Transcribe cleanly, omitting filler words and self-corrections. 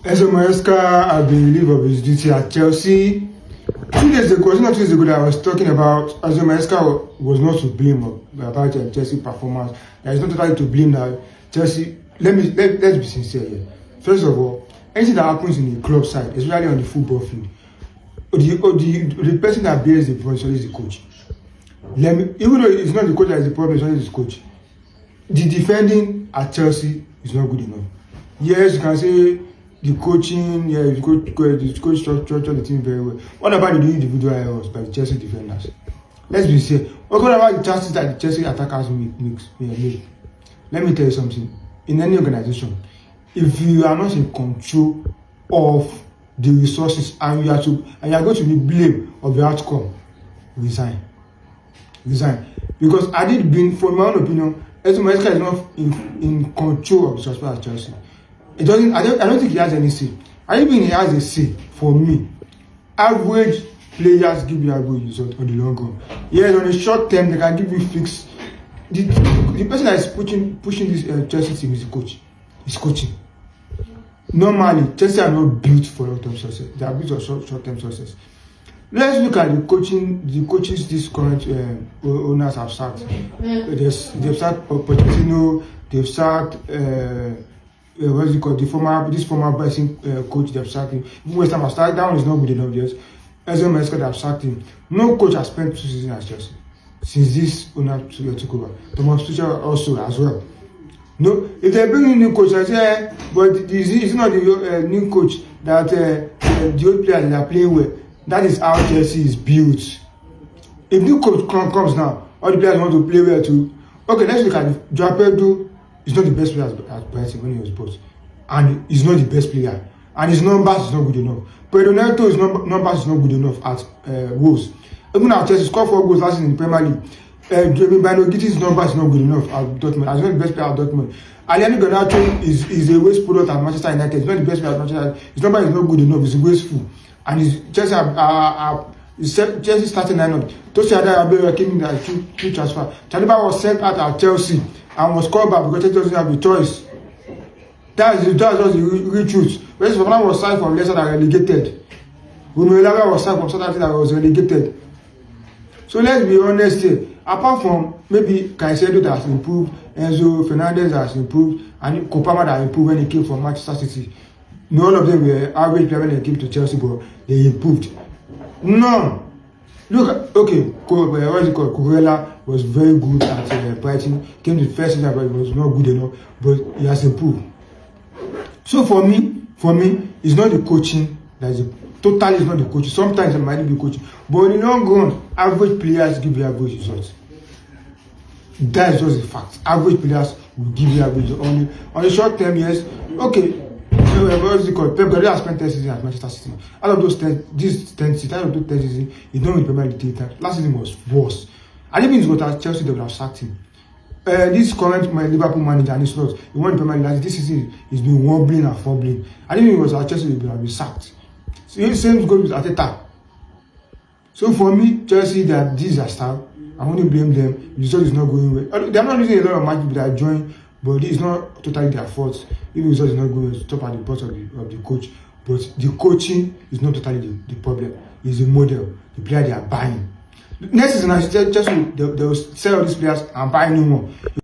Enzo has been relieved of his duty at Chelsea. 2 days ago, not 2 days ago, that I was talking about Enzo was not to blame about Chelsea performance. There is not totally to blame that Chelsea. Let's be sincere here. First of all, anything that happens in the club side, especially on the football field, the person that bears the brunt is the coach. Even though it's not the coach that is the problem, it's always the coach. The defending at Chelsea is not good enough. Yes, you can say the coaching, yeah, the coach structure the team very well. What about the individual errors by the Chelsea defenders? Let's be sincere. What about the chances that the Chelsea attackers make? Let me tell you something. In any organization, if you are not in control of the resources and you are going to be blamed of the outcome, resign. Because had it been, for my own opinion, Enzo is not in control of the resources at Chelsea. I don't think he has any say. I even he has a say. For me, average players give you average result on the long run. Yes, on the short term they can give you fix. The person that is pushing this Chelsea team is the coach. He's coaching. Normally, Chelsea are not built for long-term success. They are built for short-term success. Let's look at the coaches these current owners have sacked. They've sacked Pochettino. They've sacked what's it called? This former Brighton coach. They've sacked him. West Ham has sacked. That one is not good enough. Yes, Enzo they have sacked him. No coach has spent 2 seasons at Chelsea since this owner took over. Thomas Tuchel also as well. No, if they bring in new coach, I say, but it's not the new coach that the old players that are playing well. That is how Chelsea is built. If new coach comes now, all the players want to play well too. Okay, let's look at it. Joao Pedro is not the best player at Brighton when he was bought, and he's not the best player, and his numbers is not good enough. Pedro Neto's numbers is not good enough at Wolves. Even at Chelsea, scored 4 goals last season in the Premier League. Giti's numbers is not good enough at Dortmund. He's not the best player at Dortmund. Aliani Garnacho is a waste product at Manchester United. He's not the best player at Manchester United. His number is not good enough. He's wasteful. And Chelsea starting lineup. Tosi Adeyemi came in as true transfer. Chaliba was sent out at Chelsea and was called back because Chelsea doesn't have a choice. That's just the real truth. Whereas Fofana was signed from Leicester that relegated. Romelu was signed from Southampton that was relegated. So let's be honest here. Apart from maybe Caicedo that has improved, Enzo Fernandez has improved, and Kopama that improved when he came from Manchester City. None of them were average players when they came to Chelsea, but they improved. None. Look, okay, what's it called? Kurela was very good at Brighton. Came to the first season, but it was not good enough. But he has improved. So for me, it's not the coaching that is totally is not the coaching. Sometimes it might be coaching, but in the long run, average players give you average results. That is just a fact. Average players will give you average on the short term. Yes, okay. What's it called? Pep Guardiola spent 10 seasons at Manchester City. Out of those 10 seasons, he don't remember the data. Last season was worse. And even if he was at Chelsea, they would have sacked him. This current Liverpool manager, and it's not. He won the Premier League. This season, he's been wobbling and fumbling. And even if he was at Chelsea, he would have been sacked. So same goes with Arteta. So for me, Chelsea, they are disaster. I only blame them. The result is not going well. They are not losing a lot of matches that join, but it's not totally their fault. If the result is not going well, top at the bottom of the coach. But the coaching is not totally the problem. It's the model, the player they are buying. Next season, Chelsea, they will sell all these players and buy new one.